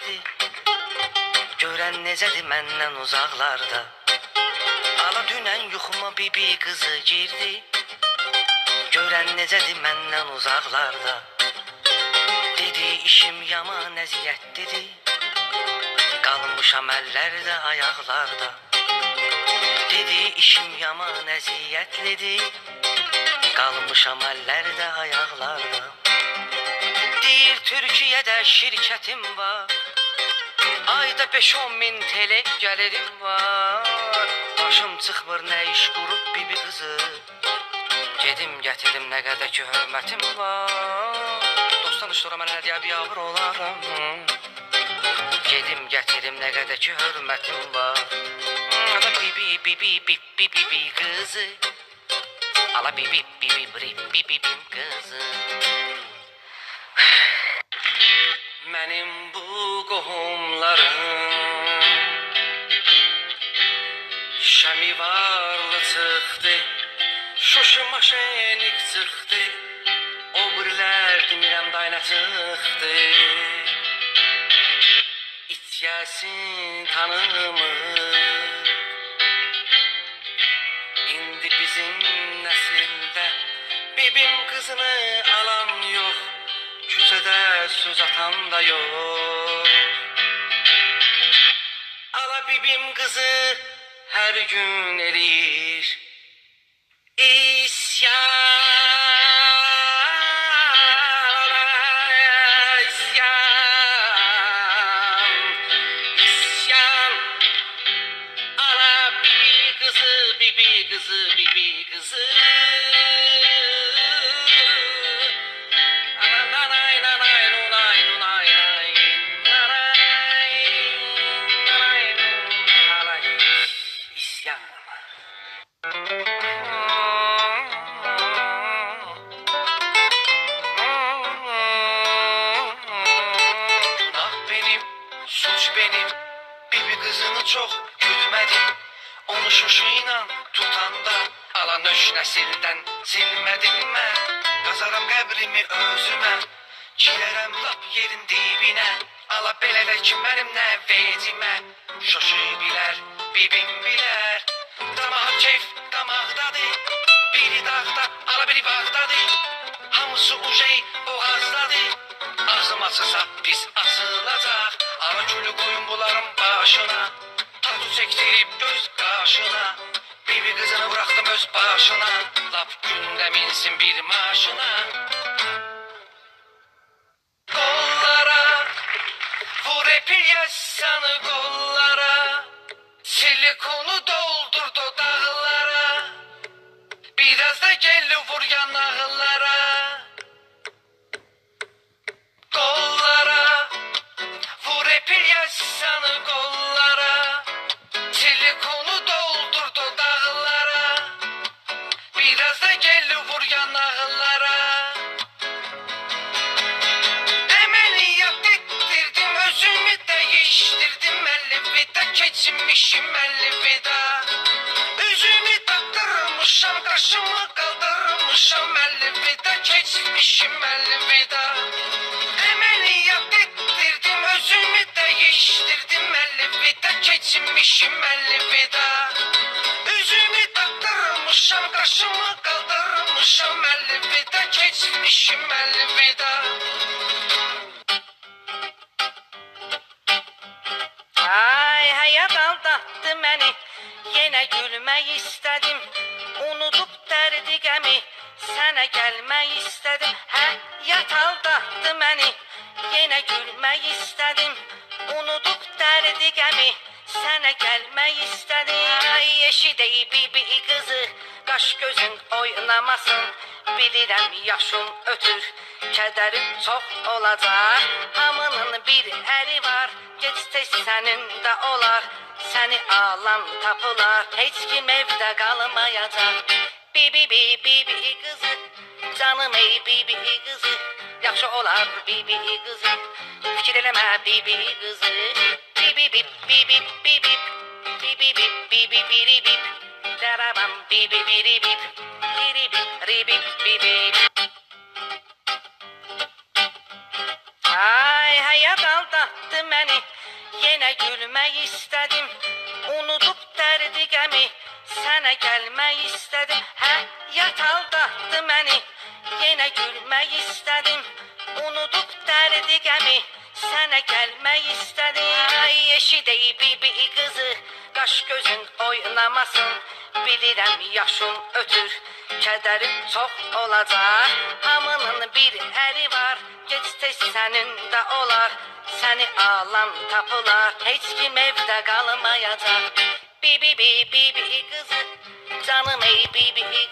nəziyətlidir. Görən necədir məndən uzaqlarda. Ala dünən yuxuma bibi qızı girdi. Görən necədir məndən uzaqlarda. Dedi işim yaman əziyyətlidir. Qalmışam əllərdə ayaqlarda. Dedi işim yaman əziyyətlidir. Qalmışam əllərdə ayaqlarda. Deyir Türkiyədə şirkətim var. Ayda 5-10 min TL gəlirim var. Başım çıxmır nə iş qurub bibi qızı. Gedim gətirim nə qədər ki hörmətim var. Dostdan işlora mən nə deyə biyabır olaram. Gedim gətirim nə qədər ki hörmətim var. Ala bibi bibi bibi bibi qızı. Ala bibi bibi bibi bibi qızı. Mənim bu qohumlarım Şəmi varlı çıxdı, Şuşu maşenik çıxdı, O birlər demirəm dayna çıxdı. İçyəsin tanımır İndi bizim nəsildə Bibim qızını alan yox, Küçədə söz atan da yox. Ala bibim qızı hər gün eləyir İsyan, isyan, isyan. Ala bibi qızı, bibi qızı, bibi qızı. Suç benim, bibi qızını çox güdmədim. Onu şuşu ilə tutanda alan öz nəsildən silmədim mən. Qazaram qəbrimi özümə, girərəm lap yerin dibinə. Ala belə də ki mənim nə vecimə. Şuşu bilər, bibim bilər. Damaq keyf damaqdadır. Biri dağda, ala biri bağdadır. Hamısı ujey boğazdadır. Ağzım açılsa pis açılacaq. Ara külü koyun bularım başına. Tatu çektirip göz qaşına. Bibi qızını bıraktım öz başına. Lap gündə minsin bir maşına. Kollara vur epil yaşanı kollara. Silikonu doldur dodaqlara. Biraz da gel vur yanaqlara. Yaşanı kollara, silikonu doldur dodaqlara. Biraz da gel vur yanaqlara. Əməliyyat etdirdim, özümü dəyişdirdim. Əlvida keçmişim, əlvida. Üzümü taktırmışam, qaşımı qaldırmışam. Əlvida keçmişim, əlvida. Əməliyyat etdirdim, özümü dəyişdirdim. Əlvida keçmişim, əlvida. Üzümü taktırmışam, qaşımı qaldırmışam. Əlvida keçmişim, əlvida. Ay həyat aldatdı məni, yenə gülmək istədim. Unudub dərdi qəmi, sənə gəlmək istədim. Həyat aldatdı məni, yenə gülmək istədim. Unudub dərdi qəmi, sənə gəlmək istədim. Ay eşidəy bibi qızı, qaş gözün oynamasın. Bilirəm yaşın ötür, kədərin çox olacaq. Hamının bir əri var, gec-tez sənin də olar. Səni alan tapılar, heç kim evdə qalmayacaq. Bibi qızı, canım ey bibi qızı. Yaxşı olar bibi qızı, fikir eləmə bibi qızı. Bibi bibi bibi bibi bibi bibi darabam bibi bibi bibi bibi bibi. Ay həyat aldatdı məni. Yenə gülmək istədim. Unudub dərdi qəmi. Sənə gəlmək istədim. Həyat aldatdı məni. Yenə gülmək istədim. Unudub dərdi qəmi. Sənə gəlmək istədim. Ay eşidəy bibi qızı, qaş gözün oynamasın. Bilirəm yaşım ötür, kədərim çox olacaq. Hamının bir əri var, gec-tez sənin də olar. Səni alan tapılar, heç kim evdə qalmayacaq. Bibi qızı, canım ey bibi